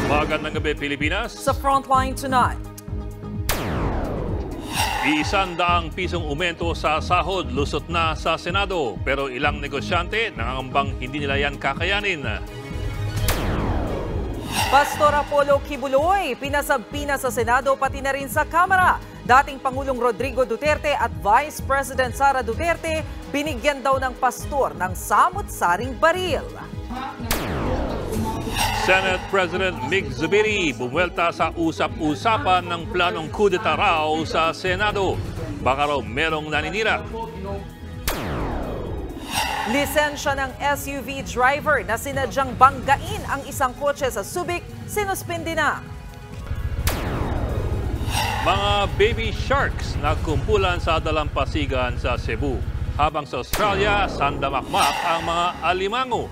Magandang gabi, Pilipinas. Sa Frontline tonight. 100 pisong umento sa sahod lusot na sa Senado. Pero ilang negosyante nangangambang hindi nila yan kakayanin. Pastor Apollo Kibuloy, pinasabpina sa Senado pati na rin sa Kamara. Dating Pangulong Rodrigo Duterte at Vice President Sara Duterte, binigyan daw ng pastor ng samut-saring baril. Senate President Mig Zubiri bumuelta sa usap-usapan ng planong coup d'etat raw sa Senado. Baka raw merong naninira. Lisensya ng SUV driver na sinadyang banggain ang isang kotse sa Subic, sinuspindi na. Mga baby sharks nagkumpulan sa dalampasigan sa Cebu. Habang sa Australia, sandamakmak ang mga alimango.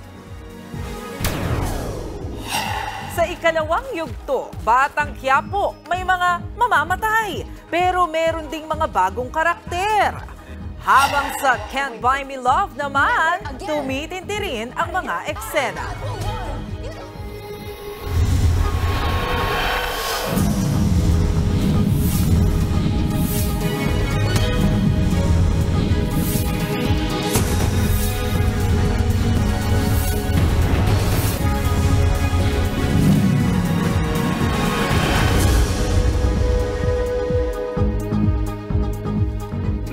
Sa ikalawang yugto, Batang Quiapo, may mga mamamatay. Pero meron ding mga bagong karakter. Habang sa Can't Buy Me Love naman, tumitindi rin ang mga eksena.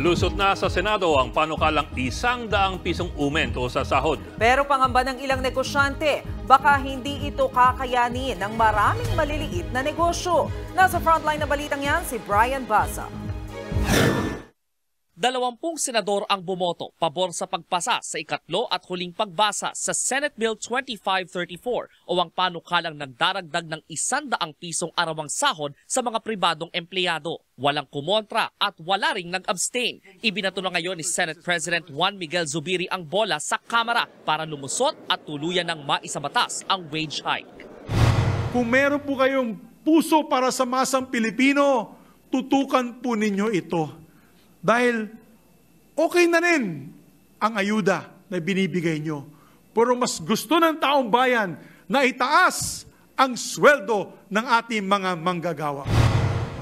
Lusot na sa Senado ang panukalang 100 pisong umento sa sahod. Pero pangamba ng ilang negosyante, baka hindi ito kakayanin ng maraming maliliit na negosyo. Nasa frontline na balitang yan si Brian Basa. 20 senador ang bumoto pabor sa pagpasa sa ikatlo at huling pagbasa sa Senate Bill 2534 o ang panukalang nagdaragdag ng 100 pisong arawang sahod sa mga pribadong empleyado. Walang kumontra at wala ring nag-abstain. Ibinato na ngayon ni Senate President Juan Miguel Zubiri ang bola sa Kamara para lumusot at tuluyan ng maisabatas ang wage hike. Kung meron po kayong puso para sa masang Pilipino, tutukan po ninyo ito. Dahil okay na rin ang ayuda na binibigay nyo. Pero mas gusto ng taong bayan na itaas ang sweldo ng ating mga manggagawa.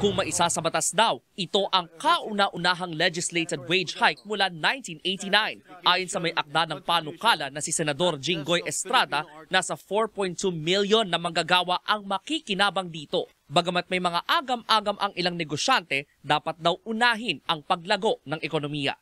Kung maisasabatas daw, ito ang kauna-unahang legislated wage hike mula 1989. Ayon sa may akda ng panukala na si Senador Jinggoy Estrada, nasa 4.2 million na manggagawa ang makikinabang dito. Bagamat may mga agam-agam ang ilang negosyante, dapat daw unahin ang paglago ng ekonomiya.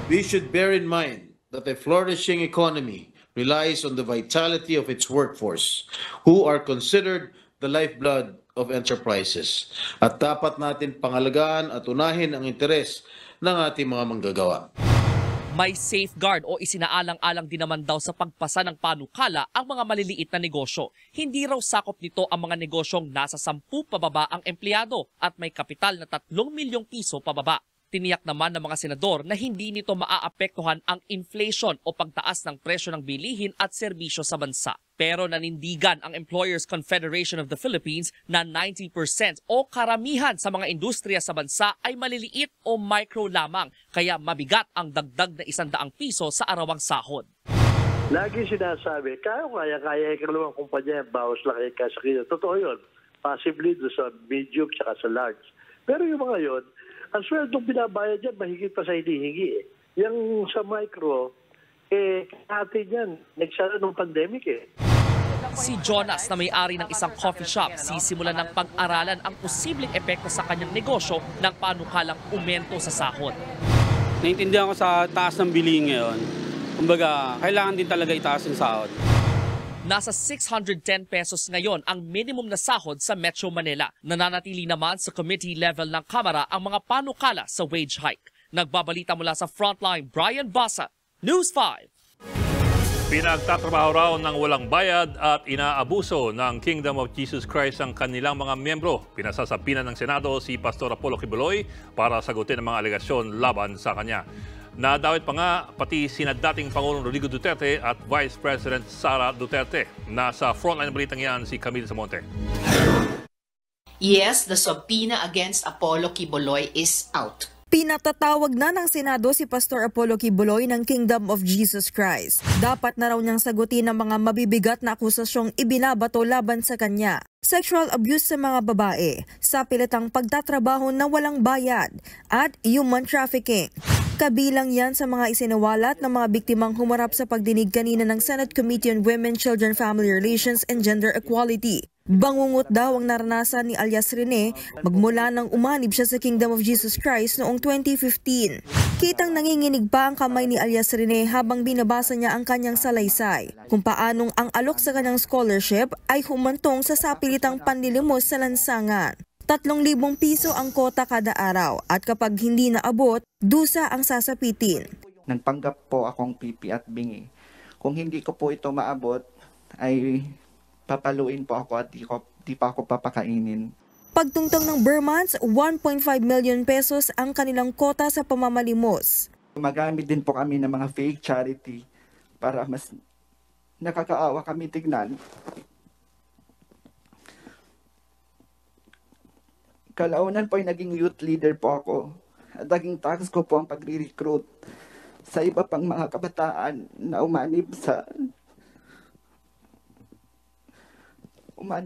We should bear in mind that a flourishing economy relies on the vitality of its workforce, who are considered the lifeblood of enterprises. At dapat natin pangalagaan at unahin ang interes ng ating mga manggagawa. May safeguard o isinaalang-alang din naman daw sa pagpasa ng panukala ang mga maliliit na negosyo. Hindi raw sakop nito ang mga negosyong nasa 10 pababa ang empleyado at may kapital na 3 milyong piso pababa. Tiniyak naman ng mga senador na hindi nito maaapektuhan ang inflation o pagtaas ng presyo ng bilihin at serbisyo sa bansa. Pero nanindigan ang Employers Confederation of the Philippines na 90% o karamihan sa mga industriya sa bansa ay maliliit o micro lamang, kaya mabigat ang dagdag na 100 piso sa arawang sahod. Lagi sinasabi, kaya ikalawang kumpanya, bawas lang kayo kasakita. Totoo yun. Possibly doon sa medium at sa large. Pero yung mga yun, ang sweldo binabayad dyan, mahigit pa sa hinihingi eh. Yung sa micro, natin yan, nagsara ng pandemic eh. Si Jonas na may-ari ng isang coffee shop, sisimulan ng pag-aralan ang posibleng epekto sa kanyang negosyo ng panukalang umento sa sahod. Naintindihan ko sa taas ng bilihin ngayon. Kumbaga, kailangan din talaga itaas yung sahod. Nasa 610 pesos ngayon ang minimum na sahod sa Metro Manila. Nananatili naman sa committee level ng Kamara ang mga panukala sa wage hike. Nagbabalita mula sa Frontline, Brian Basa, News 5. Pinagtatrabaho raw ng walang bayad at inaabuso ng Kingdom of Jesus Christ ang kanilang mga miyembro. Pinasasapinan ng Senado si Pastor Apollo Kibuloy para sagutin ang mga alegasyon laban sa kanya. Nadawit pa nga pati sina dating Pangulong Rodrigo Duterte at Vice President Sara Duterte. Nasa frontline balitang yan si Camille Samonte. Yes, the subpoena against Apollo Kibuloy is out. Pinatatawag na ng Senado si Pastor Apollo Kibuloy ng Kingdom of Jesus Christ. Dapat na raw niyang sagutin ang mga mabibigat na akusasyong ibinabato laban sa kanya. sexual abuse sa mga babae, sa pilitang pagtatrabaho na walang bayad, at human trafficking. Kabilang yan sa mga isinawalat ng mga biktimang humarap sa pagdinig kanina ng Senate Committee on Women, Children, Family Relations and Gender Equality. Bangungot daw ang naranasan ni alias Rene magmula nang umanib siya sa Kingdom of Jesus Christ noong 2015. Kitang nanginginig pa ang kamay ni alias Rene habang binabasa niya ang kanyang salaysay, kung paanong ang alok sa kanyang scholarship ay humantong sa sapilitang panlilimos sa lansangan. 3,000 piso ang kota kada araw at kapag hindi naabot, dusa ang sasapitin. Nagpanggap po akong pipi at bingi. Kung hindi ko po ito maabot, ay papaluin po ako at di pa ako papakainin. Pagtungtong ng Burmans, 1.5 million pesos ang kanilang kota sa pamamalimos. Gumagamit din po kami ng mga fake charity para mas nakakaawa kami tignan. Kalaunan po ay naging youth leader po ako at naging task ko po ang pagre-recruit sa iba pang mga kabataan na umanib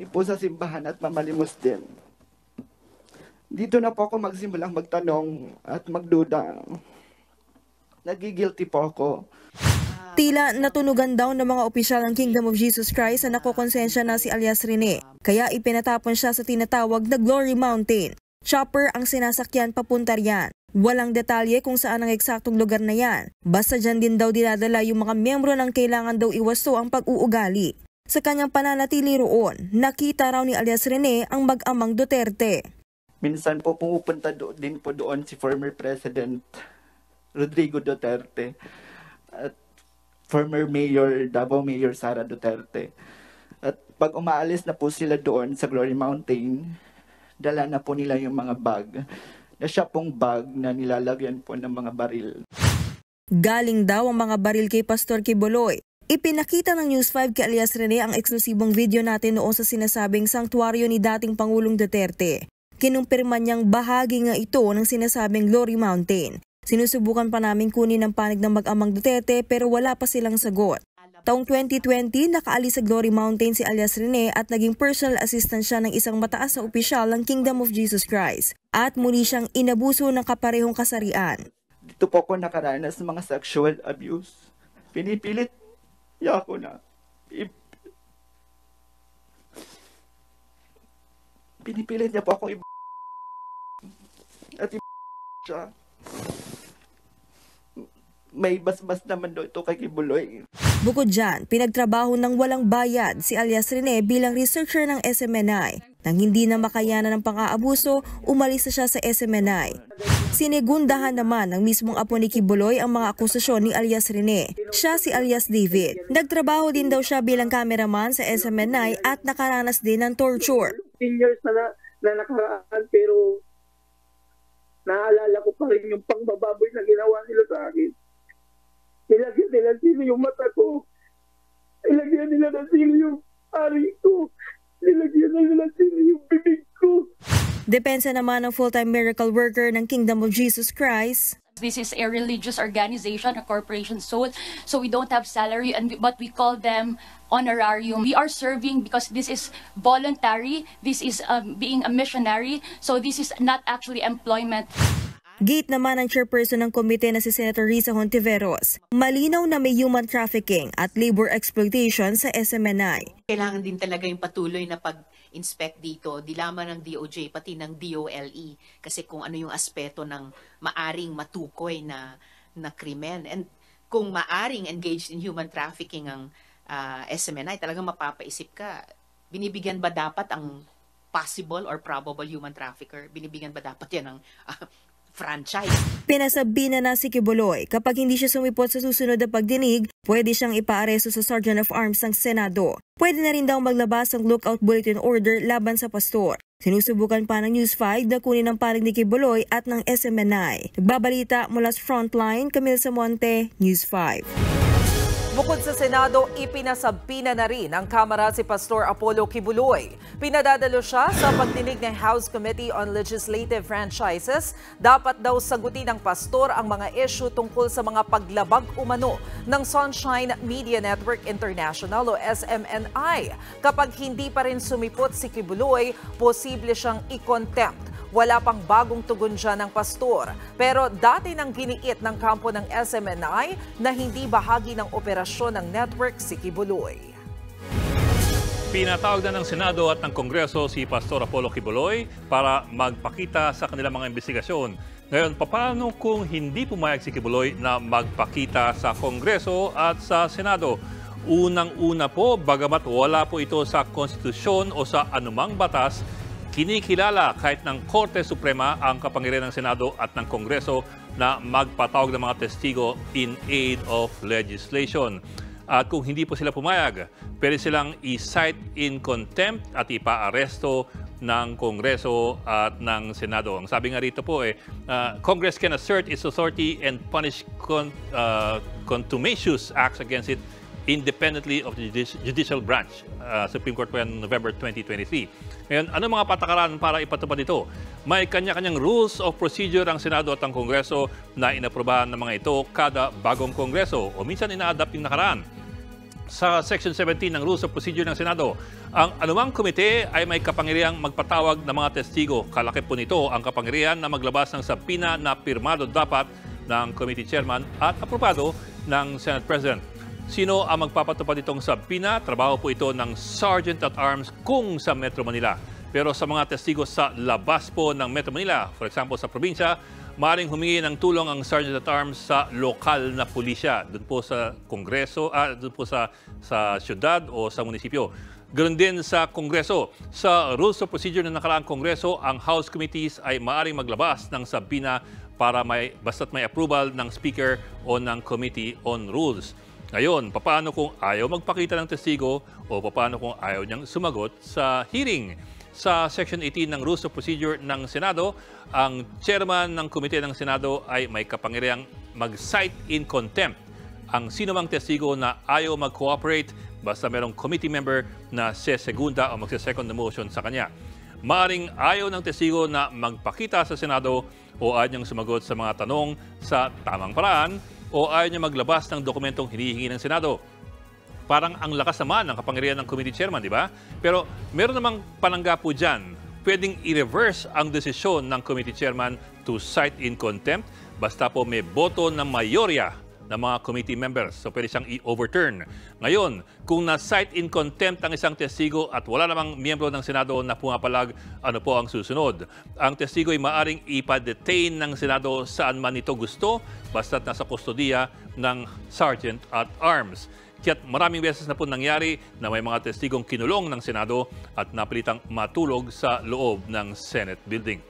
po sa simbahan at mamalimos din. Dito na po ako magsimulang magtanong at magduda. Nagigilty po ako. Tila natunugan daw ng mga opisyal ng Kingdom of Jesus Christ na nakokonsensya na si alias Rene, kaya ipinatapon siya sa tinatawag na Glory Mountain. Chopper ang sinasakyan papunta riyan. Walang detalye kung saan ang eksaktong lugar na yan. Basta dyan din daw dinadala yung mga miyembro ng kailangan daw iwasto ang pag-uugali. Sa kanyang pananatili roon, nakita raw ni alias Rene ang mag-amang Duterte. Minsan po pumupunta din po doon si former President Rodrigo Duterte at former Mayor, Davao Mayor Sara Duterte. At pag umaalis na po sila doon sa Glory Mountain, dala na po nila yung mga bag. Na siya pong bag na nilalagyan po ng mga baril. Galing daw ang mga baril kay Pastor Quiboloy. Ipinakita ng News 5 kay alias Rene ang eksklusibong video natin noon sa sinasabing sanktuaryo ni dating Pangulong Duterte. Kinumpirma niyang bahagi nga ito ng sinasabing Glory Mountain. Sinusubukan pa namin kunin ang panig ng mag-amang Duterte pero wala pa silang sagot. Taong 2020, nakaalis sa Glory Mountain si alias Rene at naging personal assistant siya ng isang mataas na opisyal ng Kingdom of Jesus Christ. At muli siyang inabuso ng kaparehong kasarian. Dito po ako nakaranas ng mga sexual abuse. Pinipilit niya ako na pinipilit niya po ako at siya. May basbas naman daw ito kay Quiboloy. Bukod dyan, pinagtrabaho ng walang bayad si alias Rene bilang researcher ng SMNI. Nang hindi na makayanan ng pang-aabuso, umalis na siya sa SMNI. Sinigundahan naman ng mismong apo ni Quiboloy ang mga akusasyon ni alias Rene. Siya si alias David. Nagtrabaho din daw siya bilang cameraman sa SMNI at nakaranas din ng torture. 10 years na nakaraan pero naalala ko pa rin yung pangbababoy na ginawa nila sa akin. Nilagyan nila sino yung mata ko. Nilagyan nila ng sino yung ari ko. Nilagyan nila ng sino yung bibig ko. Depensa naman ng full-time miracle worker ng Kingdom of Jesus Christ. This is a religious organization, a corporation soul, so we don't have salary, but we call them honorarium. We are serving because this is voluntary, this is being a missionary, so this is not actually employment. Gate naman ang chairperson ng komite na si Senator Risa Hontiveros. Malinaw na may human trafficking at labor exploitation sa SMNI. Kailangan din talaga yung patuloy na pag-inspect dito, di lamang ng DOJ, pati ng DOLE. Kasi kung ano yung aspeto ng maaring matukoy na krimen. And kung maaring engaged in human trafficking ang SMNI, talagang mapapaisip ka, binibigyan ba dapat ang possible or probable human trafficker? Binibigyan ba dapat yan ng franchise? Pinasabi na si Quiboloy, kapag hindi siya sumipot sa susunod na pagdinig, pwede siyang ipaaresto sa Sergeant of Arms ng Senado. Pwede na rin daw maglabas ng lookout bulletin order laban sa pastor. Sinusubukan pa ng News 5 na kunin ang panig ni Quiboloy at ng SMNI. Nagbabalita mula sa Frontline, Camille Samonte, News 5. Bukod sa Senado, ipinasabpina na rin ng Kamara si Pastor Apollo Kibuloy. Pinadadalo siya sa pagdinig ng House Committee on Legislative Franchises. Dapat daw sagutin ng pastor ang mga issue tungkol sa mga paglabag umano ng Sunshine Media Network International o SMNI. Kapag hindi pa rin sumipot si Kibuloy, posible siyang i-contempt. Wala pang bagong tugon dyan ng pastor. Pero dati nang giniit ng kampo ng SMNI na hindi bahagi ng operasyon ng network si Kibuloy. Pinatawag na ng Senado at ng Kongreso si Pastor Apollo Kibuloy para magpakita sa kanilang mga investigasyon. Ngayon, paano kung hindi pumayag si Kibuloy na magpakita sa Kongreso at sa Senado? Unang-una po, bagamat wala po ito sa konstitusyon o sa anumang batas, kinikilala kahit ng Korte Suprema ang kapangyarihan ng Senado at ng Kongreso na magpatawag ng mga testigo in aid of legislation. At kung hindi po sila pumayag, pwede silang i-cite in contempt at ipa-aresto ng Kongreso at ng Senado. Ang sabi nga rito po Congress can assert its authority and punish contumacious acts against it independently of the judicial branch. Supreme Court po yan November 2023. Ngayon, ano mga patakaran para ipatupad ito? May kanya-kanyang rules of procedure ang Senado at ang Kongreso na inaprobahan ng mga ito kada bagong Kongreso o minsan ina-adapt yung nakaraan. Sa Section 17 ng Rules of Procedure ng Senado, ang anumang komite ay may kapangyarihang magpatawag ng mga testigo. Kalaki po nito ang kapangyarihan na maglabas ng sabpina na pirmado dapat ng committee chairman at aprobado ng Senate President. Sino ang magpapatupad itong sabpina? Trabaho po ito ng Sergeant at Arms kung sa Metro Manila. Pero sa mga testigo sa labas po ng Metro Manila, for example sa probinsya, maaaring humingi ng tulong ang Sergeant at Arms sa lokal na pulisya, doon po sa Kongreso, doon po sa syudad o sa munisipyo. Ganoon din sa Kongreso. Sa Rules of Procedure ng nakaraang Kongreso, ang House Committees ay maaaring maglabas ng sabpina para basta't may approval ng Speaker o ng Committee on Rules. Ngayon, paano kung ayaw magpakita ng testigo o paano kung ayaw niyang sumagot sa hearing? Sa Section 18 ng Rules of Procedure ng Senado, ang chairman ng komite ng Senado ay may kapangyarihang mag-cite in contempt ang sinumang testigo na ayaw mag-cooperate basta merong committee member na sesegunda o magse-second the motion sa kanya. Maaring ayaw ng testigo na magpakita sa Senado o ayaw niyang sumagot sa mga tanong sa tamang paraan o ayaw niya maglabas ng dokumentong hinihingi ng Senado. Parang ang lakas naman ng kapangyarihan ng committee chairman, di ba? Pero meron namang panangga po dyan. Pwedeng i-reverse ang desisyon ng committee chairman to cite in contempt basta po may boto ng mayorya ng mga committee members. So pwede siyang i-overturn. Ngayon, kung na-cite in contempt ang isang testigo at wala namang miyembro ng Senado na pumapalag, ano po ang susunod? Ang testigo ay maaaring ipa-detain ng Senado saan man ito gusto, basta't nasa kustodiya ng Sergeant at Arms. Kaya't maraming beses na po nangyari na may mga testigong kinulong ng Senado at napilitang matulog sa loob ng Senate building.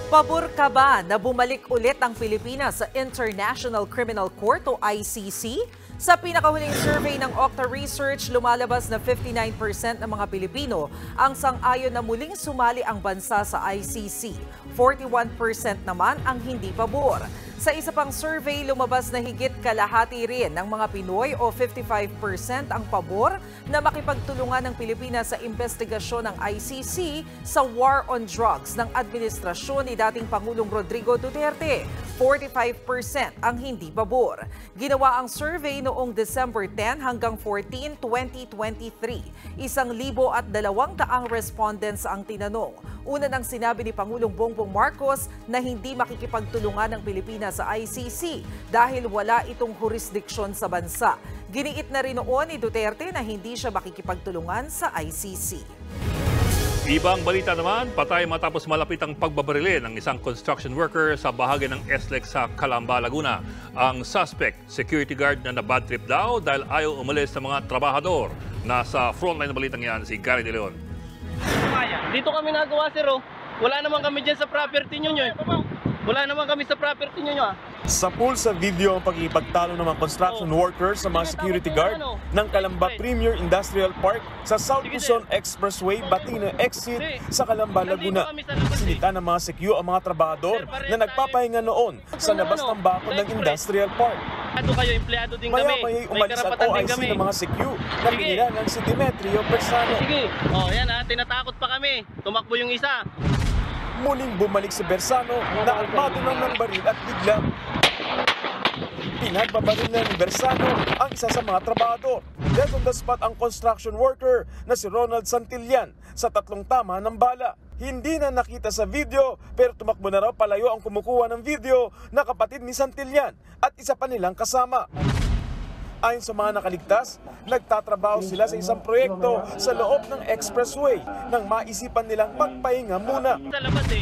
Pabor ka ba na bumalik ulit ang Pilipinas sa International Criminal Court o ICC? Sa pinakahuling survey ng Okta Research, lumalabas na 59% ng mga Pilipino ang sang-ayon na muling sumali ang bansa sa ICC. 41% naman ang hindi pabor. Sa isa pang survey, lumabas na higit kalahati rin ng mga Pinoy o 55% ang pabor na makipagtulungan ng Pilipinas sa investigasyon ng ICC sa war on drugs ng administrasyon ni dating Pangulong Rodrigo Duterte. 45% ang hindi pabor. Ginawa ang survey noong December 10 hanggang 14, 2023. 1,200 respondents ang tinanong. Una nang sinabi ni Pangulong Bongbong Marcos na hindi makikipagtulungan ng Pilipinas sa ICC dahil wala itong jurisdiksyon sa bansa. Giniit na rin noon ni Duterte na hindi siya makikipagtulungan sa ICC. Ibang balita naman, patay matapos malapit ang pagbabarili ng isang construction worker sa bahagi ng SLEC sa Calamba, Laguna. Ang suspect, security guard na na-bad trip daw dahil ayaw umalis ng mga trabahador. Nasa frontline na balitang yan si Gary De Leon. Dito kami nagawa, sir. Wala naman kami dyan sa property nyo. Wala naman kami sa property nyo. Sa pool sa video ang pag-ipagtalo ng mga construction workers sa mga security guard ng Calamba Premier Industrial Park sa South Luzon Expressway Batino Exit sa Calamba, Laguna. Sinita ng mga sekyu ang mga trabahador na nagpapahinga noon sa labas ng bakod ng Industrial Park. Kayo, empleyado din kami. Maya-maya'y umalis ang OIC ng mga CQ na pingilangan si Demetrio Bersano. Sige. Yan tinatakot pa kami. Tumakbo yung isa. Muling bumalik si Bersano na armado ng baril at biglang pinagbabaril na ni Bersano ang isa sa mga trabahador. Dead on the spot ang construction worker na si Ronald Santillan sa 3 tama ng bala. Hindi na nakita sa video pero tumakbo na raw palayo ang kumukuha ng video na kapatid ni Santillan at isa pa nilang kasama. Ayon sa mga nakaligtas, nagtatrabaho sila sa isang proyekto sa loob ng expressway nang maisipan nilang magpahinga muna.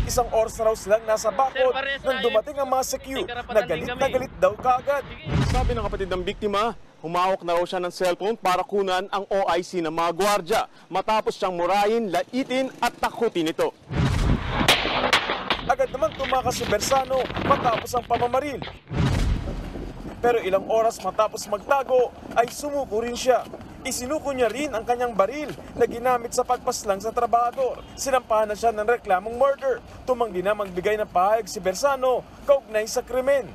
Isang oras na raw silang nasa bakod nang dumating ang mga CQ na galit daw kaagad. Sabi ng kapatid ng biktima, humawak na raw siya ng cellphone para kunan ang OIC ng mga gwardya matapos siyang murahin, laitin at takutin ito. Agad naman tumakas si Bersano matapos ang pamamaril. Pero ilang oras matapos magtago ay sumuko rin siya. Isinuko niya rin ang kanyang baril na ginamit sa pagpaslang sa trabahador. Sinampahan na siya ng reklamong murder. Tumanggi na magbigay ng pahayag si Bersano kaugnay sa krimen.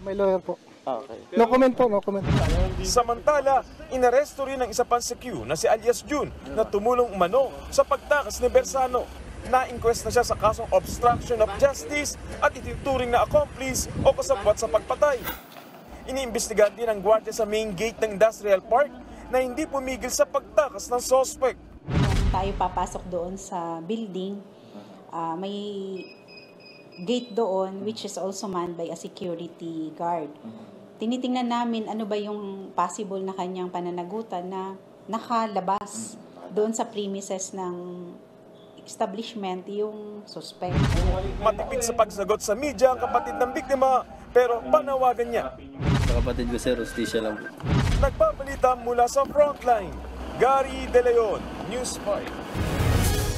May lawyer po. Okay. No comment po, no comment. Samantala, inaresto rin ang isa pang CQ na si alias June na tumulong umano sa pagtakas ni Bersano. Na-inquest na siya sa kasong obstruction of justice at itinuturing na accomplice o kasabwat sa pagpatay. Iniimbestigahan din ang gwardiya sa main gate ng Industrial Park na hindi pumigil sa pagtakas ng suspect. Tayo papasok doon sa building, may gate doon which is also manned by a security guard. Tinitingnan namin ano ba yung possible na kanyang pananagutan na nakalabas doon sa premises ng establishment yung suspect. Matipid sa pagsagot sa media ang kapatid ng biktima pero panawagan niya. Sa kapatid ko sir, hostisya lang po. Nagbabalita mula sa Frontline, Gary De Leon, News 5.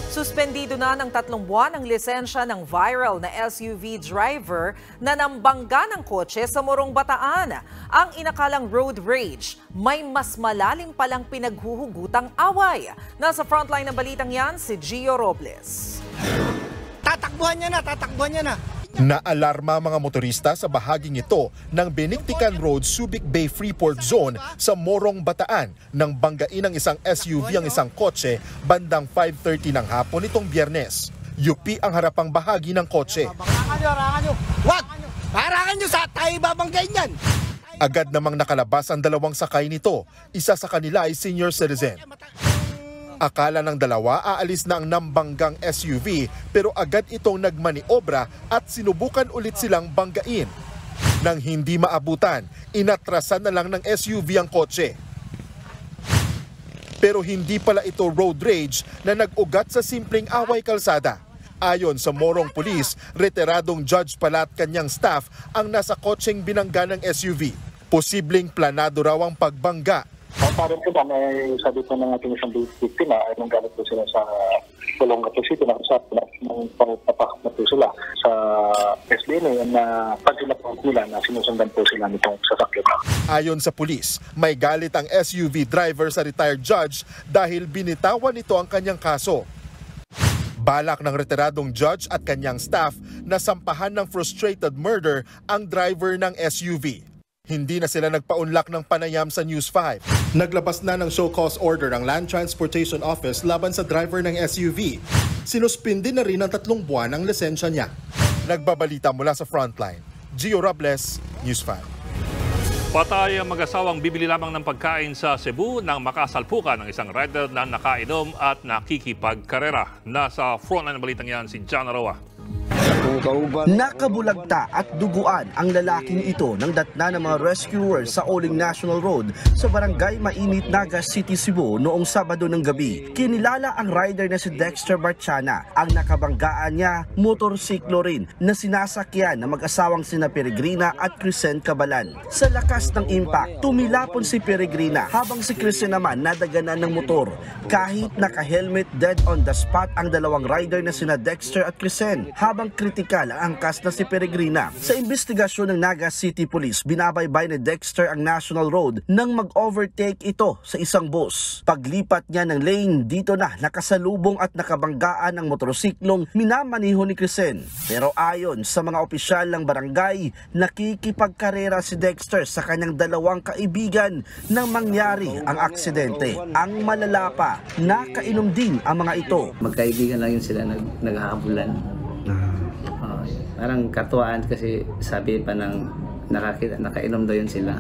Suspendido na ng 3 buwan ang lisensya ng viral na SUV driver na nambangga ng kotse sa Morong Bataan. Ang inakalang road rage, may mas malalim palang pinaghuhugutang away. Nasa frontline ng balitang yan, si Gio Robles. Tatakbuhan niya na. Naalarma mga motorista sa bahaging ito ng Benictican Road, Subic Bay Freeport Zone sa Morong Bataan nang banggain ng isang SUV ang isang kotse bandang 5:30 ng hapon nitong Biyernes. UP ang harapang bahagi ng kotse. Harangan nyo! Wag! Harangan nyo sa tayo babanggain yan! Agad namang nakalabas ang 2 sakay nito. Isa sa kanila ay senior citizen. Akala ng dalawa aalis na ang nambanggang SUV pero agad itong nagmaniobra at sinubukan ulit silang banggain. Nang hindi maabutan, inatrasan na lang ng SUV ang kotse. Pero hindi pala ito road rage na nag-ugat sa simpleng away kalsada. Ayon sa Morong Police, retiradong judge pala at kanyang staff ang nasa kotseng binangga ng SUV. Posibleng planado raw ang pagbangga. Parang po ba, may sabi po ng ating isang biktima ay nang galit po sila sa Olonga City na usapan ng pagpapakot na po sila sa SDN na pag sila po nila na sinusundan po sila nitong sasakyan. Ayon sa pulis, may galit ang SUV driver sa retired judge dahil binitawan nito ang kanyang kaso. Balak ng retiradong judge at kanyang staff na sampahan ng frustrated murder ang driver ng SUV. Hindi na sila nagpaunlak ng panayam sa News 5. Naglabas na ng show cause order ang Land Transportation Office laban sa driver ng SUV. Sinuspindi na rin ng 3 buwan ang lisensya niya. Nagbabalita mula sa Frontline, Gio Robles, News 5. Patay ang mag-asawang bibili lamang ng pagkain sa Cebu nang makasalpukan ng isang rider na nakainom at nakikipagkarera. Nasa Frontline ng balitang yan si John Aroa. Nakabulagta at duguan ang lalaking ito ng datna ng mga rescuers sa Oling National Road sa barangay Mainit, Naga City, Cebu noong Sabado ng gabi. Kinilala ang rider na si Dexter Barchana. Ang nakabanggaan niya, motorsiklo rin na sinasakyan ng mag-asawang sina Peregrina at Crisen Cabalan. Sa lakas ng impact, tumilapon si Peregrina habang si Crisen naman nadaganan ng motor. Kahit naka-helmet, dead on the spot ang 2 rider na sina Dexter at Crisen habang kritikal kritikal ang angkas na si Peregrina. Sa investigasyon ng Naga City Police, binabaybay ni Dexter ang National Road nang mag-overtake ito sa isang bus. Paglipat niya ng lane, dito na nakasalubong at nakabanggaan ng motorsiklong minamaniho ni Crisén. Pero ayon sa mga opisyal ng barangay, nakikipagkarera si Dexter sa kanyang dalawang kaibigan nang mangyari ang aksidente. Ang malala pa, nakainom din ang mga ito. Magkaibigan lang yun sila naghahabulan. Parang katuwaan kasi sabi pa ng nakainom daw yun sila.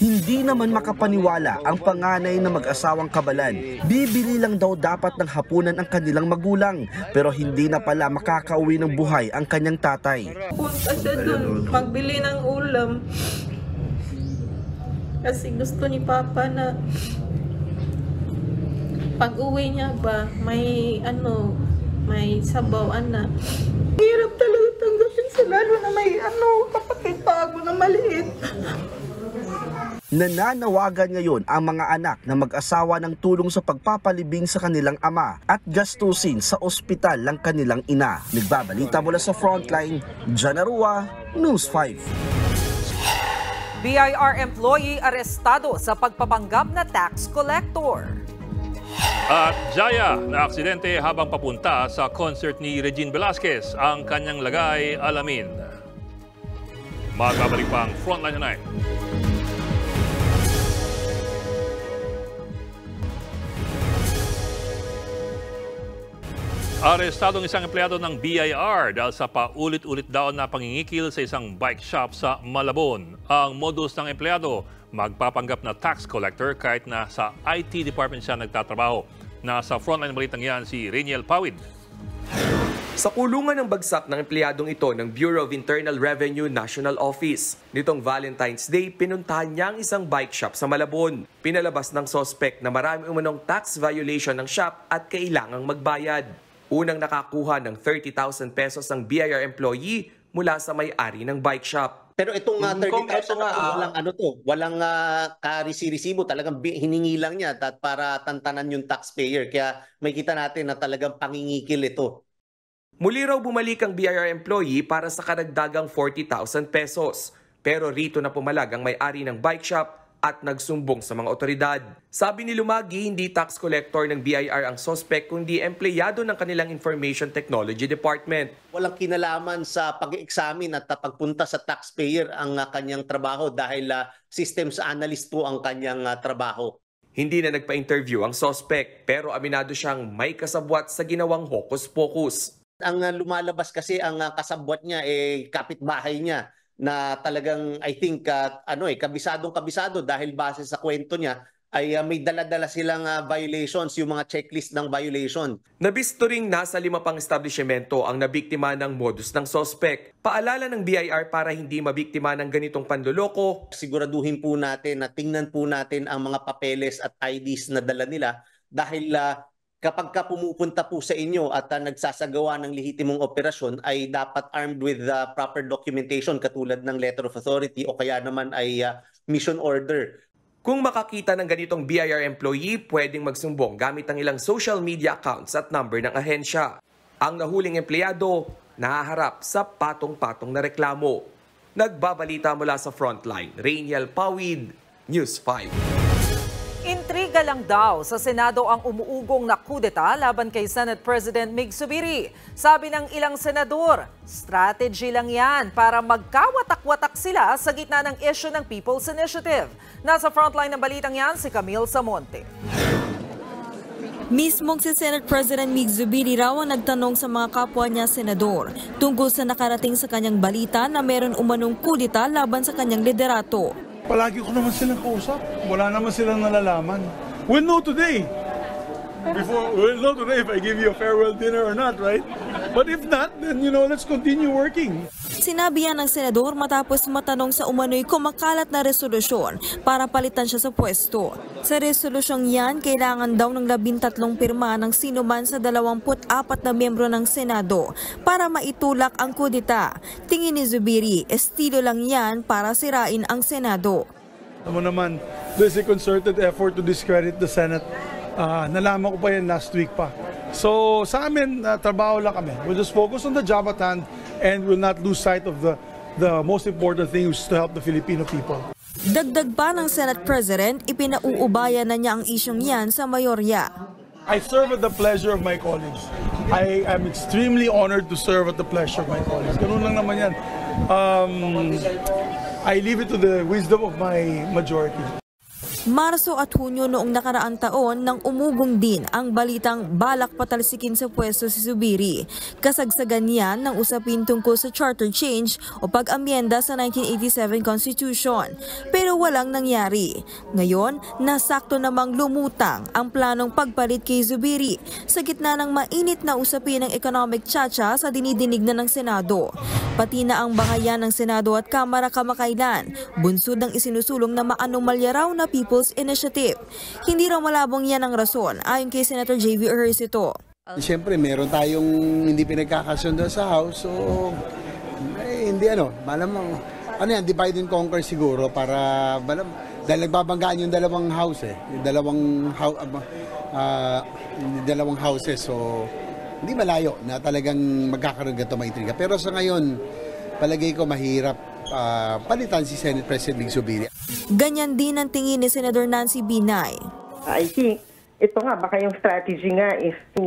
Hindi naman makapaniwala ang panganay na mag-asawang kabalan. Bibili lang daw dapat ng hapunan ang kanilang magulang, pero hindi na pala makakauwi ng buhay ang kanyang tatay. Punta siya doon, magbili ng ulam. Kasi gusto ni Papa na pag-uwi niya ba, may sabaw, anak. Hirap talaga tanggapin sa lalo na may kapatid pa ako na maliit. Nananawagan ngayon ang mga anak na mag-asawa ng tulong sa pagpapalibing sa kanilang ama at gastusin sa ospital ng kanilang ina. Nagbabalita mula sa Frontline, John Arua, News 5. BIR employee arestado sa pagpapanggap na tax collector. At Jaya na aksidente habang papunta sa concert ni Regine Velasquez. Ang kanyang lagay, alamin. Magbabalik pa ang Frontline tonight. Arestadong isang empleyado ng BIR dahil sa paulit-ulit daw na pangingikil sa isang bike shop sa Malabon. Ang modus ng empleyado, magpapanggap na tax collector kahit na sa IT department siya nagtatrabaho. Nasa frontline balitang yan si Reniel Pawid. Sa kulungan ng bagsak ng empleyadong ito ng Bureau of Internal Revenue National Office. Nitong Valentine's Day, pinuntahan niya ang isang bike shop sa Malabon. Pinalabas ng suspect na marami umunong tax violation ng shop at kailangang magbayad. Unang nakakuha ng 30,000 pesos ang BIR employee mula sa may-ari ng bike shop. Pero itong 30,000 walang karisi-resibo, talagang hiningi lang niya para tantanan yung taxpayer. Kaya may kita natin na talagang pangingikil ito. Muli raw bumalik ang BIR employee para sa karagdagang 40,000 pesos. Pero rito na pumalag ang may-ari ng bike shop at nagsumbong sa mga otoridad. Sabi ni Lumagi, hindi tax collector ng BIR ang suspect kundi empleyado ng kanilang Information Technology Department. Walang kinalaman sa pag-examine at pagpunta sa taxpayer ang kanyang trabaho dahil systems analyst po ang kanyang trabaho. Hindi na nagpa-interview ang suspect pero aminado siyang may kasabwat sa ginawang hokus-pokus. Ang lumalabas kasi ang kasabwat niya kapitbahay niya na talagang I think kabisadong-kabisado dahil base sa kwento niya ay may dala-dala silang violations, yung mga checklist ng violation. Nabisto ring nasa 5 pang establishmento ang nabiktima ng modus ng suspect. Paalala ng BIR para hindi mabiktima ng ganitong panloloko. Siguraduhin po natin na tingnan po natin ang mga papeles at IDs na dala nila dahil kapag pumupunta po sa inyo at nagsasagawa ng lehitimong operasyon ay dapat armed with proper documentation katulad ng letter of authority o kaya naman ay mission order. Kung makakita ng ganitong BIR employee, pwedeng magsumbong gamit ang ilang social media accounts at number ng ahensya. Ang nahuling empleyado nahaharap sa patong-patong na reklamo. Nagbabalita mula sa Frontline, Reniel Pawid, News 5. Intriga lang daw sa Senado ang umuugong na kudeta laban kay Senate President Mig Zubiri. Sabi ng ilang senador, strategy lang yan para magkawatak-watak sila sa gitna ng issue ng People's Initiative. Nasa frontline ng balitang yan si Camille Samonte. Mismong si Senate President Mig Zubiri raw ang nagtanong sa mga kapwa niya senador tungkol sa nakarating sa kanyang balita na meron umanong kudeta laban sa kanyang liderato. Palagi ko naman silang kausap. Wala naman silang nalalaman. We'll know today. We'll know today if I give you a farewell dinner or not, right? But if not, then let's continue working. Sinabi yan ng senador matapos matanong sa umano'y kumakalat na resolusyon para palitan siya sa pwesto. Sa resolusyong yan, kailangan daw ng 13 pirma ng sinuman sa 24 na miyembro ng Senado para maitulak ang kudeta. Tingin ni Zubiri, estilo lang yan para sirain ang Senado. Alam mo naman, there's a concerted effort to discredit the Senate. Nalaman ko pa yan last week pa. So sa amin, trabaho lang kami. We'll just focus on the job at hand and will not lose sight of the most important thing, which is to help the Filipino people. Dagdag pa ng Senate President, ipinauubaya na niya ang isyong yan sa mayorya. I serve at the pleasure of my colleagues. I am extremely honored to serve at the pleasure of my colleagues. Ganun lang naman yan. I leave it to the wisdom of my majority. Marso at Hunyo noong nakaraang taon nang umugong din ang balitang balak patalsikin sa pwesto si Zubiri. Kasagsagan niyan ng usapin tungkol sa charter change o pag-amyenda sa 1987 Constitution. Pero walang nangyari. Ngayon, nasakto namang lumutang ang planong pagpalit kay Zubiri sa gitna ng mainit na usapin ng economic tsa-tsa sa dinidinig na ng Senado. Pati na ang bangayan ng Senado at Kamara kamakailan, bunsod ng isinusulong na maanomalya raw na People's Initiative. Hindi raw malabong yan ang rason, ayon kay Senator J.V. Ejercito. Siyempre, meron tayong hindi pinagkakasundo sa House, so hindi malamang, yan, divide and conquer siguro para, dahil nagbabanggaan yung dalawang house yung dalawang houses, so hindi malayo na talagang magkakaroon ganito maintriga. Pero sa ngayon, palagay ko mahirap palitan si Senate President Mig Zubiri. Ganyan din ang tingin ni Senator Nancy Binay. I think, ito nga, baka yung strategy nga is to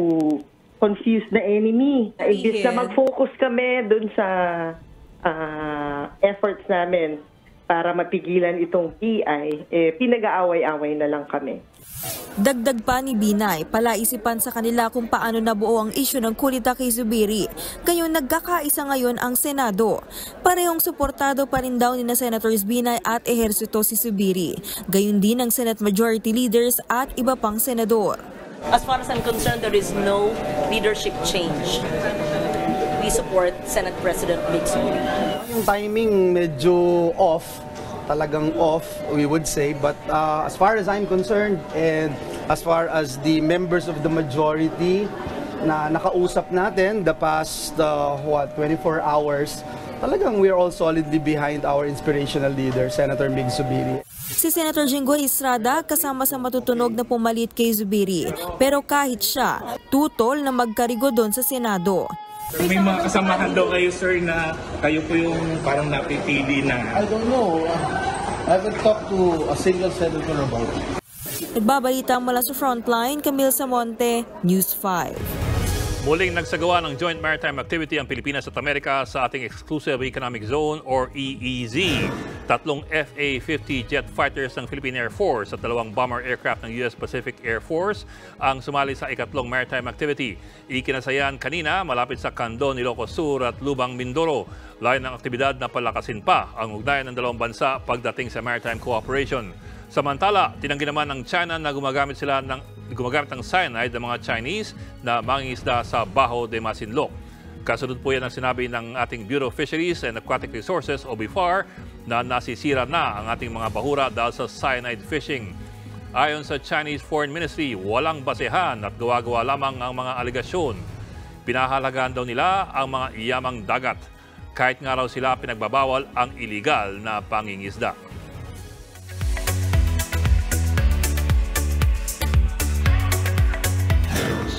confuse the enemy. Imbis na mag-focus kami dun sa efforts namin para mapigilan itong PI, pinag-aaway-away na lang kami. Dagdag pa ni Binay, palaisipan sa kanila kung paano nabuo ang isyu ng kulita kay Zubiri. Ngayon nagkakaisa ngayon ang Senado. Parehong suportado pa rin daw ni na Senators Binay at Ejercito si Zubiri. Gayon din ang Senate Majority Leaders at iba pang senador. As far as I'm concerned, there is no leadership change. We support Senate President Mig Zubiri. Yung timing medyo off. Talagang off, we would say, but as far as I'm concerned and as far as the members of the majority na nakausap natin the past 24 hours, talagang we're all solidly behind our inspirational leader, Senator Mig Zubiri. Si Senator Jinggoy Estrada kasama sa matutunog na pumalit kay Zubiri, pero kahit siya, tutol na magkarigo doon sa Senado. May mga kasamahan daw kayo, sir, na kayo po yung parang napipili na... I don't know. I haven't talked to a single senator about it. Nagbabalita mula sa Frontline, Camille Samonte, News 5. Muling nagsagawa ng Joint Maritime Activity ang Pilipinas at Amerika sa ating Exclusive Economic Zone or EEZ. 3 FA-50 jet fighters ng Philippine Air Force at 2 bomber aircraft ng US Pacific Air Force ang sumali sa ikatlong maritime activity. Ikinasayan kanina malapit sa Candon, Ilocos Sur at Lubang, Mindoro. Layon ng aktibidad na palakasin pa ang ugnayan ng dalawang bansa pagdating sa maritime cooperation. Samantala, tinanggi naman ng China na gumagamit ng cyanide ng mga Chinese na mangingisda sa Bajo de Masinloc. Kasunod po yan ang sinabi ng ating Bureau of Fisheries and Aquatic Resources o BIFAR na nasisira na ang ating mga bahura dahil sa cyanide fishing. Ayon sa Chinese Foreign Ministry, walang basehan at gawa-gawa lamang ang mga aligasyon. Pinahalagaan daw nila ang mga iyamang dagat. Kahit nga raw sila pinagbabawal ang illegal na pangingisda.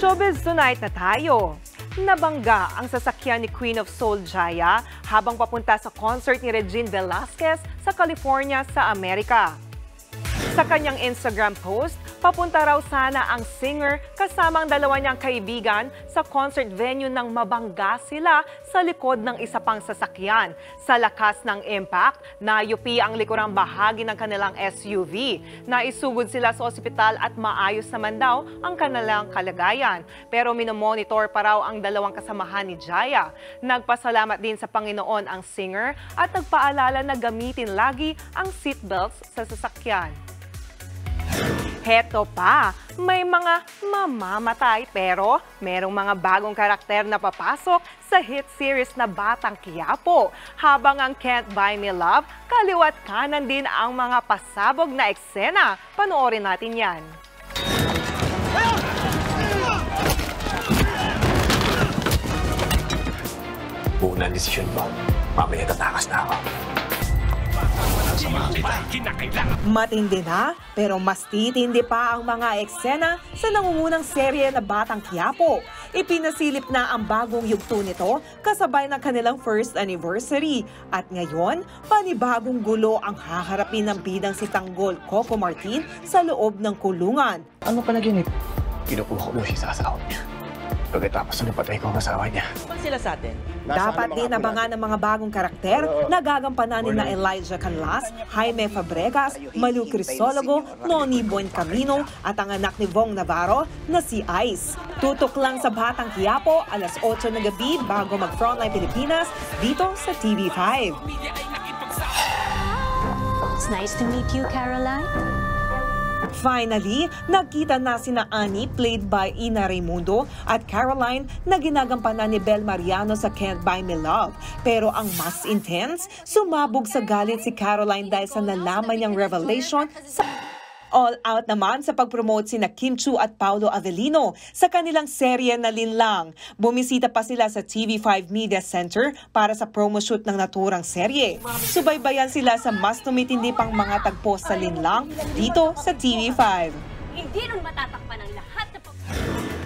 Showbiz Tonight na tayo. Nabangga ang sasakyan ni Queen of Soul Jaya habang papunta sa concert ni Regine Velasquez sa California sa Amerika. Sa kanyang Instagram post, papunta raw sana ang singer kasama ang dalawa niyang kaibigan sa concert venue nang mabangga sila sa likod ng isa pang sasakyan. Sa lakas ng impact, nayupi ang likurang bahagi ng kanilang SUV. Naisugod sila sa ospital at maayos naman daw ang kanilang kalagayan. Pero minomonitor pa raw ang dalawang kasamahan ni Jaya. Nagpasalamat din sa Panginoon ang singer at nagpaalala na gamitin lagi ang seatbelts sa sasakyan. Heto pa, may mga mamamatay pero merong mga bagong karakter na papasok sa hit series na Batang Quiapo. Habang ang Can't Buy Me Love, kaliwat kanan din ang mga pasabog na eksena. Panoorin natin yan. Buong desisyon mo, mamaya tatakas na ako. Matindi na, pero mas titindi pa ang mga eksena sa nangungunang serye na Batang Quiapo. Ipinasilip na ang bagong yugto nito kasabay ng kanilang first anniversary. At ngayon, panibagong gulo ang haharapin ng bidang si Tanggol Coco Martin sa loob ng kulungan. Ano panaginip? Kinukuha ko siya sa asawa niya. Pagkatapos na napatay ko ang asawa niya. Sila sa atin. Dapat din abangan ng mga bagong karakter na gagampanan na Elijah Canlas, Jaime Fabregas, Malu Crisologo, Noni Buencamino at ang anak ni Vong Navarro na si Ice. Tutok lang sa Batang Quiapo, alas 8 ng gabi bago mag-Frontline Pilipinas dito sa TV5. It's nice to meet you, Caroline. Finally, nagkita na sina Annie, played by Ina Raimundo, at Caroline na ginagampanan ni Bel Mariano sa Can't Buy Me Love. Pero ang mas intense, sumabog sa galit si Caroline dahil sa nalaman niyang revelation sa all out naman sa pag-promote sina Kim Chu at Paulo Avellino sa kanilang serye na Linlang. Bumisita pa sila sa TV5 Media Center para sa promo shoot ng naturang serye. Subaybayan sila sa mas tumitindi pang mga tagpo sa Linlang dito sa TV5. Hindi nun matatakpan ang lahat na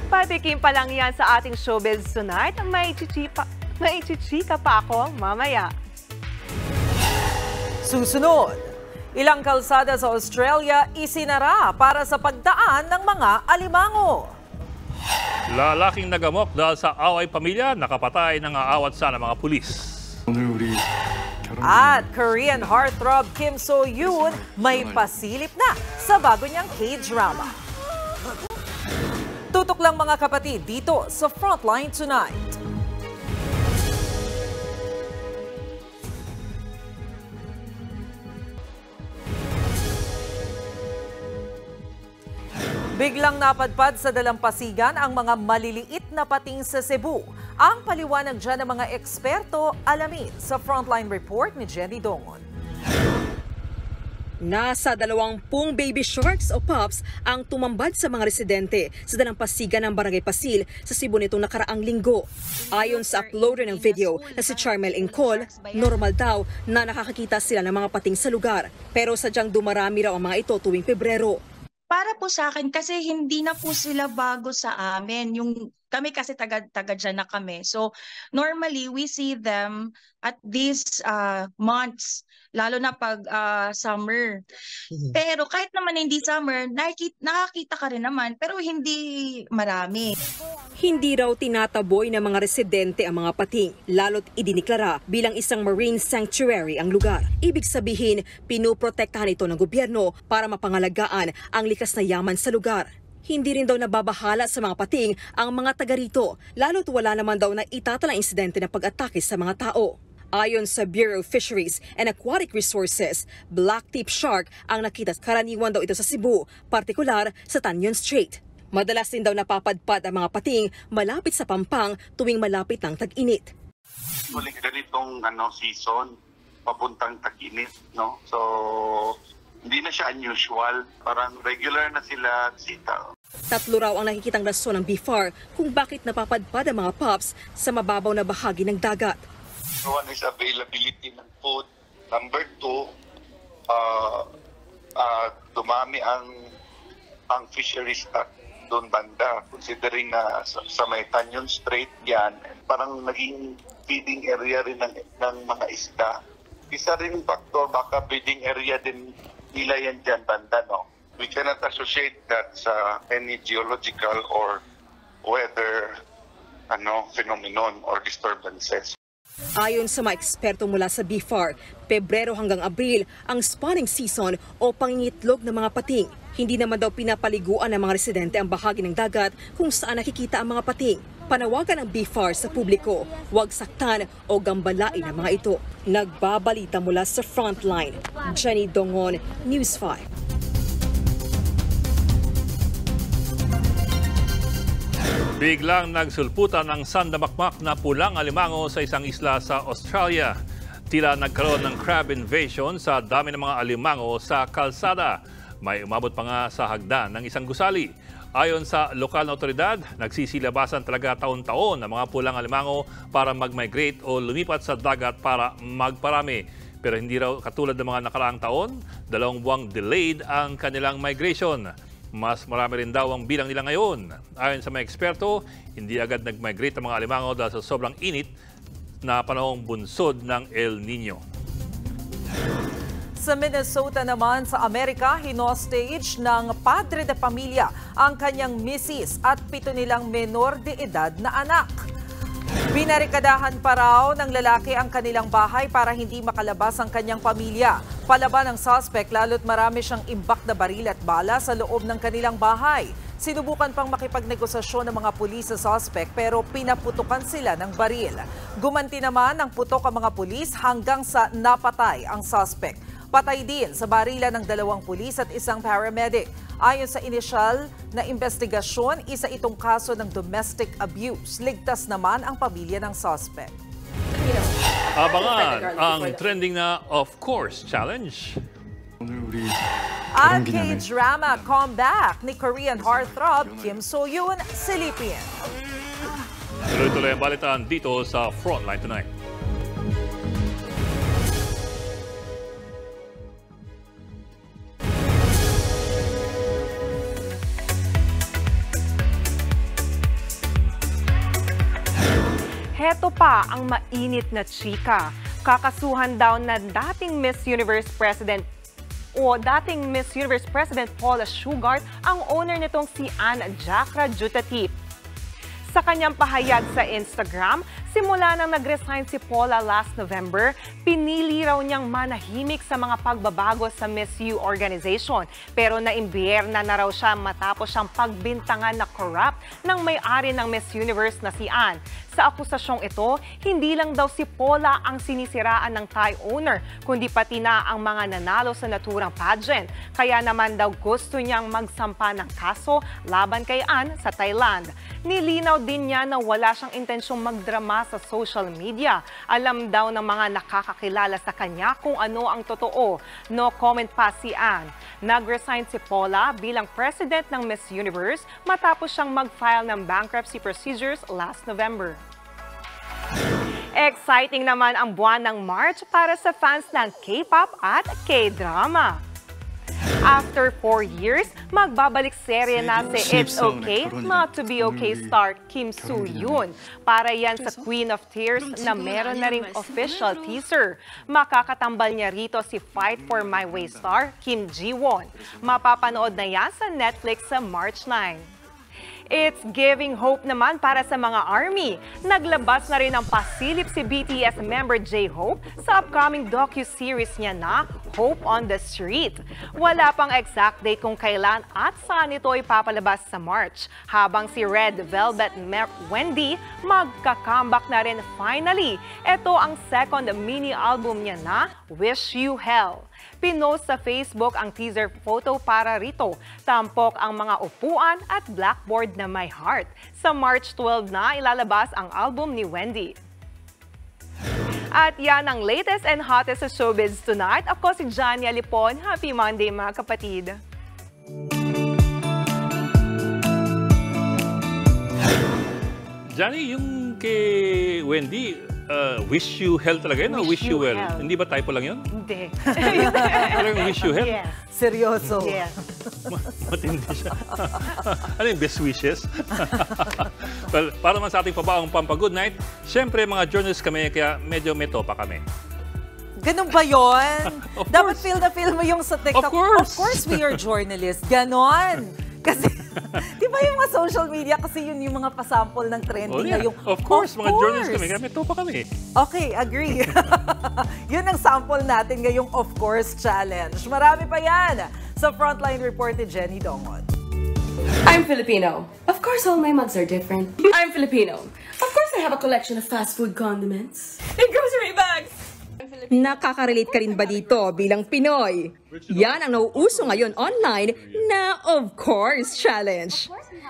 Patikim pa lang yan sa ating showbiz tonight. May chichika pa ako mamaya. Susunod, ilang kalsada sa Australia isinara para sa pagdaan ng mga alimango. Lalaking nagamok dahil sa away pamilya, nakapatay ng aawat sana mga pulis. At Korean heartthrob Kim So-yoon may pasilip na sa bago niyang K-drama. Tutok lang mga kapatid dito sa Frontline Tonight. Biglang napadpad sa dalampasigan ang mga maliliit na pating sa Cebu. Ang paliwanag dyan ng mga eksperto, alamin sa Frontline Report ni Jenny Dongon. Nasa 20 baby sharks o pups ang tumambad sa mga residente sa dalampasigan ng Barangay Pasil sa Cebu nitong nakaraang linggo. Ayon sa uploader ng video na si Charmel Incol, normal daw na nakakakita sila ng mga pating sa lugar. Pero sadyang dumarami raw ang mga ito tuwing Pebrero. Para po sa akin, kasi hindi na po sila bago sa amin. Kami kasi taga dyan na kami. So, normally, we see them at these months, lalo na pag summer. Pero kahit naman hindi summer, nakakita ka rin naman, pero hindi marami. Hindi raw tinataboy ng mga residente ang mga pating, lalo't idiniklara bilang isang marine sanctuary ang lugar. Ibig sabihin, pinoprotektahan ito ng gobyerno para mapangalagaan ang likas na yaman sa lugar. Hindi rin daw nababahala sa mga pating ang mga taga rito, lalo't wala naman daw na itatalang insidente ng pag-atake sa mga tao. Ayon sa Bureau of Fisheries and Aquatic Resources, black-tip shark ang nakita karaniwan daw ito sa Cebu, partikular sa Tanyon Strait. Madalas din daw napapadpad ang mga pating malapit sa Pampang tuwing malapit ng tag-init. Muling ganitong season, papuntang tag-init, no? So, hindi na siya unusual. Parang regular na sila sita. 3 raw ang nakikitang rason ng BFAR kung bakit napapadpad ang mga pups sa mababaw na bahagi ng dagat. One is availability ng food. Number 2, dumami ang fisheries doon banda. Considering na sa may Tanyon Strait yan, parang naging feeding area rin ng mga isda. Isa rin factor, baka feeding area din nila yan dyan banda, no? We cannot associate that sa any geological or weather phenomenon or disturbances. Ayon sa mga eksperto mula sa BFAR, Pebrero hanggang Abril ang spawning season o pangingitlog ng mga pating. Hindi naman daw pinapaliguan ng mga residente ang bahagi ng dagat kung saan nakikita ang mga pating. Panawagan ng BFAR sa publiko, huwag saktan o gambalain ang mga ito. Nagbabalita mula sa Frontline, Jenny Dongon, News 5. Biglang nagsulputan ng sandamakmak na pulang alimango sa isang isla sa Australia. Tila nagkaroon ng crab invasion sa dami ng mga alimango sa kalsada. May umabot pa nga sa hagdan ng isang gusali. Ayon sa lokal na otoridad, nagsisilabasan talaga taon-taon ng mga pulang alimango para mag-migrate o lumipat sa dagat para magparami. Pero hindi raw katulad ng mga nakaraang taon, 2 buwang delayed ang kanilang migration. Mas marami rin daw ang bilang nila ngayon. Ayon sa mga eksperto, hindi agad nag-migrate ang mga alimango dahil sa sobrang init na panahong bunsod ng El Nino. Sa Minnesota naman sa Amerika, hinostage ng padre de pamilya ang kanyang misis at 7 nilang menor de edad na anak. Binarikadahan pa raw ng lalaki ang kanilang bahay para hindi makalabas ang kanyang pamilya. Palaban ng suspect lalo't marami siyang imbak na baril at bala sa loob ng kanilang bahay. Sinubukan pang makipagnegosasyon ng mga pulis sa suspect pero pinaputukan sila ng baril. Gumanti naman ng putok ang mga pulis hanggang sa napatay ang suspect. Patay din sa barilan ng 2 pulis at 1 paramedic. Ayon sa inisyal na investigasyon, isa itong kaso ng domestic abuse. Ligtas naman ang pamilya ng suspect. Abangan ang trending na Of Course Challenge. At K-drama comeback ni Korean heartthrob Kim So-yoon silipin. Tuloy-tuloy ang balitaan dito sa Frontline Tonight. Heto pa ang mainit na chika. Kakasuhan daw na dating Miss Universe President Paula Shugart ang owner nitong si Anne Jacra Jutatip. Sa kanyang pahayag sa Instagram, simula nang nag-resign si Paula last November, pinili raw niyang manahimik sa mga pagbabago sa Miss U organization. Pero naimbiyerna na raw siya matapos siyang pagbintangan na corrupt ng may-ari ng Miss Universe na si Anne. Sa akusasyong ito, hindi lang daw si Paula ang sinisiraan ng Thai owner, kundi pati na ang mga nanalo sa naturang pageant. Kaya naman daw gusto niyang magsampa ng kaso laban kay Anne sa Thailand. Nilinaw din niya na wala siyang intensyong magdrama sa social media. Alam daw ng mga nakakakilala sa kanya kung ano ang totoo. No comment pa si Anne. Nag-resign si Paula bilang president ng Miss Universe matapos siyang mag-file ng bankruptcy procedures last November. Exciting naman ang buwan ng March para sa fans ng K-pop at K-drama. After 4 years, magbabalik serye na si It's Okay Not to Be Okay star Kim So-yoon. Para yan sa Queen of Tears na meron na ring official teaser. Makakatambal niya rito si Fight for My Way star Kim Ji-won. Mapapanood na yan sa Netflix sa March 9. It's giving hope naman para sa mga ARMY. Naglabas na rin ng pasilip si BTS member J-Hope sa upcoming docu-series niya na Hope on the Street. Wala pang exact date kung kailan at saan ito ipapalabas sa March. Habang si Red Velvet Wendy magka-comeback na rin finally. Ito ang second mini album niya na Wish You Hell. Pinost sa Facebook ang teaser photo para rito. Tampok ang mga upuan at blackboard na may heart. Sa March 12 na ilalabas ang album ni Wendy. At yan ang latest and hottest sa showbiz tonight. Ako si Jania Lipon. Happy Monday mga kapatid. Johnny, yung kay Wendy, wish you hell talaga yun o wish you well? Hell. Hindi ba typo lang yun? Hindi. Talagang wish you hell? Yes. Seryoso. Yes. Matindi siya. Ano yung best wishes? Well, para man sa ating pabaong pampa-good night, syempre mga journalists kami, kaya medyo may topa kami. Ganun ba yun? Dapat feel na feel mo yung sa TikTok. Of course we are journalists. Ganon. Kasi, di ba yung mga social media, kasi yun yung mga pasample ng trending na yung, Of course, mga journalists kami, kaya may topa kami. Okay, agree. Yun ang sample natin ngayong Of Course Challenge. Marami pa yan sa Frontline Report ni Jenny Dongon. I'm Filipino. Of course, all my mugs are different. I'm Filipino. Of course, I have a collection of fast food condiments and grocery bags. Nakaka-relate ka rin ba dito bilang Pinoy? Yan ang nauuso ngayon online na Of Course Challenge.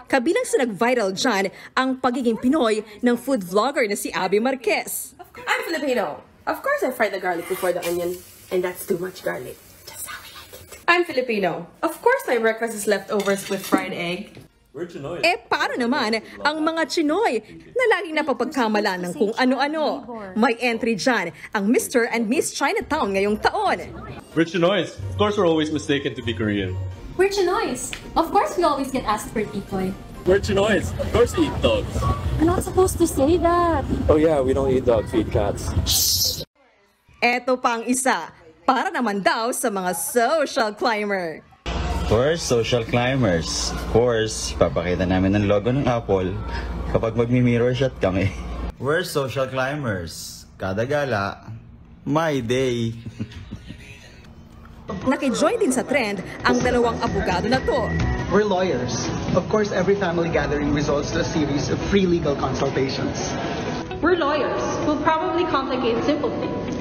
Kabilang sa nag-viral dyan ang pagiging Pinoy ng food vlogger na si Abby Marquez. I'm Filipino. Of course, I fry the garlic before the onion, and that's too much garlic. Just how I like it. I'm Filipino. Of course, my breakfast is leftovers with fried egg. Paano naman ang mga Chinoy na laging napapagkamalan ng kung ano-ano? May entry dyan ang Mr. and Miss Chinatown ngayong taon. We're Chinoys. Of course, we're always mistaken to be Korean. We're Chinoys. Of course, we always get asked for titoy. We're Chinoys. Of course we eat dogs. We're not supposed to say that. Oh yeah, we don't eat dogs, we eat cats. Eto pang isa, para naman daw sa mga social climber. For social climbers, of course, papakita namin ang logo ng Apple kapag magmi-mirror shot kami. We're social climbers. Kada gala, my day. Nakijoin din sa trend ang dalawang abogado na to. We're lawyers. Of course, every family gathering results to a series of free legal consultations. We're lawyers. We'll probably complicate simple things.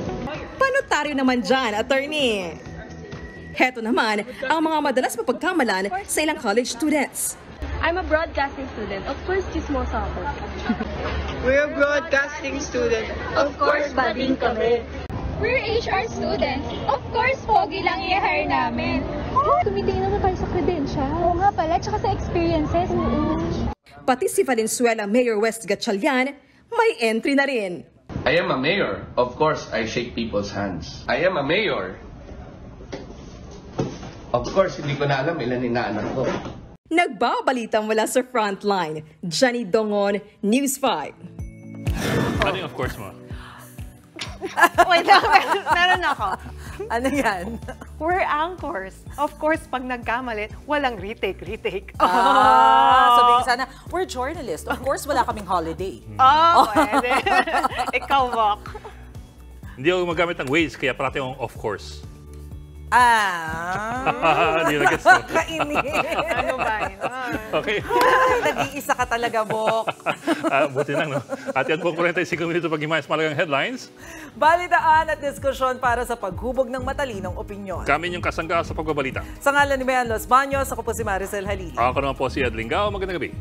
Panotaryo naman dyan, attorney. Heto naman ang mga madalas mapagkamalan sa ilang college students. I'm a broadcasting student. Of course, chismosa ako. We're a broadcasting student. Of course, bading kami. We're HR students. Of course, pogi lang i-hire namin. Tumitingin naman kayo sa credentials. Oo nga pala, tsaka sa experiences. Pati si Valenzuela Mayor West Gatchalian may entry na rin. I am a mayor. Of course, I shake people's hands. I am a mayor. Of course, hindi ko na alam ilan inaanak ko. Nagbabalita mula sa Frontline, Johnny Dongon, News 5. Ano yung of course mo? Wait lang, meron ako. Ano yan? We're anchors. Of course, pag nagkamali, walang retake. Sabihin sana, we're journalists. Of course, wala kaming holiday. Pwede. Ikaw, Wok. Hindi ako magamit ng Waze, kaya parati akong of course. Hindi na guess ko. Kainis. Ano ba yun? Okay. Nag-iisa ka talaga, Bok. Buti lang, no? At yan po 45 minuto pag-imayas malagang headlines. Balitaan at diskusyon para sa paghubog ng matalinong opinyon. Kami yung kasangga sa pagbabalita. Sa ngalan ni Mayan Los Baños, ako po si Maricel Halili. Ako naman po si Ed Lingao. Magandang gabi.